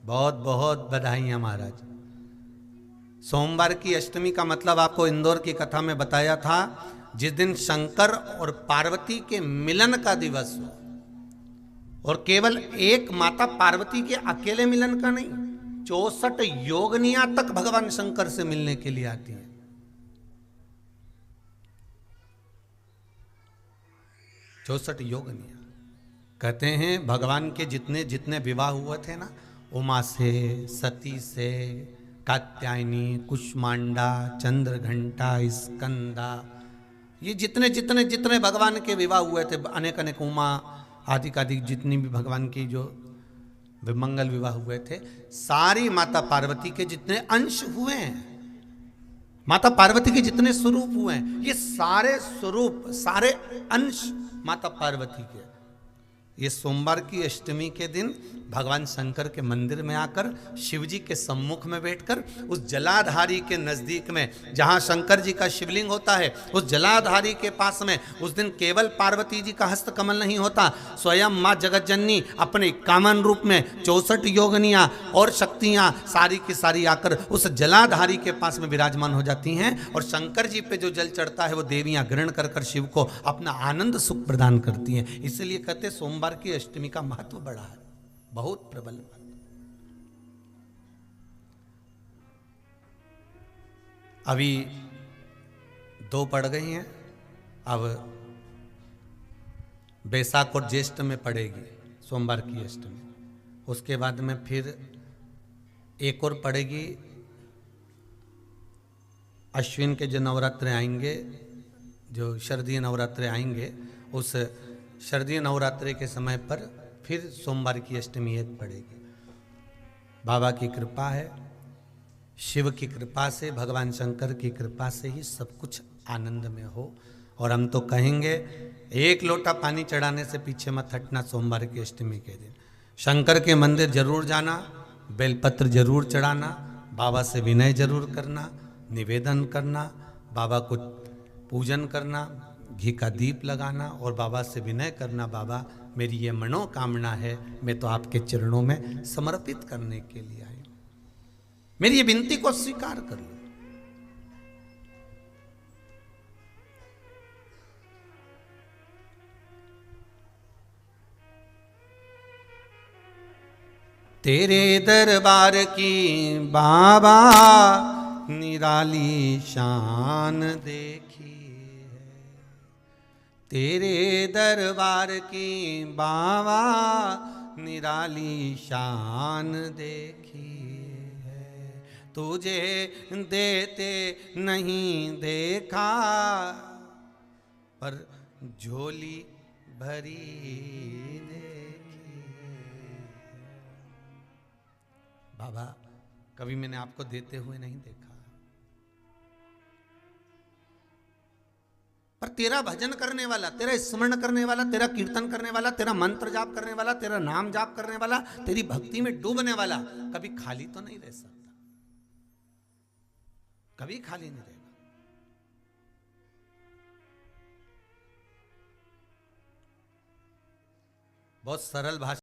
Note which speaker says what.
Speaker 1: बहुत बहुत बधाइयाँ महाराज। सोमवार की अष्टमी का मतलब आपको इंदौर की कथा में बताया था, जिस दिन शंकर और पार्वती के मिलन का दिवस हो, और केवल एक माता पार्वती के अकेले मिलन का नहीं, 64 योगनियां तक भगवान शंकर से मिलने के लिए आती हैं। 64 योगनियां। कहते हैं भगवान के जितने जितने विवाह हुए थे ना, उमा से, सती से, कात्यायनी, कुष्मांडा, चंद्रघंटा, स्कंदा, ये जितने जितने जितने भगवान के विवाह हुए थे, अनेक अनेक उमा आदि आदि जितनी भी भगवान की जो विमंगल विवाह हुए थे, सारी माता पार्वती के जितने अंश हुए हैं, माता पार्वती के जितने स्वरूप हुए हैं, ये सारे स्वरूप, सारे अंश माता पार्वती के। ये सोमवार की अष्टमी के दिन भगवान शंकर के मंदिर में आकर शिव जी के सम्मुख में बैठकर उस जलाधारी के नजदीक में, जहां शंकर जी का शिवलिंग होता है, उस जलाधारी के पास में उस दिन केवल पार्वती जी का हस्त कमल नहीं होता, स्वयं माँ जगतजननी अपने कामन रूप में 64 योगनियां और शक्तियां सारी की सारी आकर उस जलाधारी के पास में विराजमान हो जाती हैं, और शंकर जी पे जो जल चढ़ता है वो देवियां ग्रहण कर कर शिव को अपना आनंद सुख प्रदान करती हैं। इसलिए कहते सोमवार की अष्टमी का महत्व बड़ा है, बहुत प्रबल महत्व। अभी 2 पड़ गई हैं, अब बैसाख और ज्येष्ठ में पड़ेगी सोमवार की अष्टमी। उसके बाद में फिर एक और पड़ेगी, अश्विन के जो नवरात्र आएंगे, जो शरदीय नवरात्र आएंगे, उस शरदीय नवरात्रि के समय पर फिर सोमवार की अष्टमी एक पड़ेगी। बाबा की कृपा है, शिव की कृपा से, भगवान शंकर की कृपा से ही सब कुछ आनंद में हो। और हम तो कहेंगे, एक लोटा पानी चढ़ाने से पीछे मत हटना सोमवार की अष्टमी के दिन। शंकर के मंदिर जरूर जाना, बेलपत्र जरूर चढ़ाना, बाबा से विनय जरूर करना, निवेदन करना, बाबा को पूजन करना, घी का दीप लगाना और बाबा से विनय करना, बाबा मेरी ये मनोकामना है, मैं तो आपके चरणों में समर्पित करने के लिए आई हूं, मेरी ये विनती को स्वीकार कर लो। तेरे दरबार की बाबा निराली शान देखी, तेरे दरबार की बाबा निराली शान देखी है, तुझे देते नहीं देखा पर झोली भरी देखी। बाबा कभी मैंने आपको देते हुए नहीं देखा, पर तेरा भजन करने वाला, तेरा स्मरण करने वाला, तेरा कीर्तन करने वाला, तेरा मंत्र जाप करने वाला, तेरा नाम जाप करने वाला, तेरी भक्ति में डूबने वाला कभी खाली तो नहीं रह सकता, कभी खाली नहीं रहेगा। बहुत सरल भाषा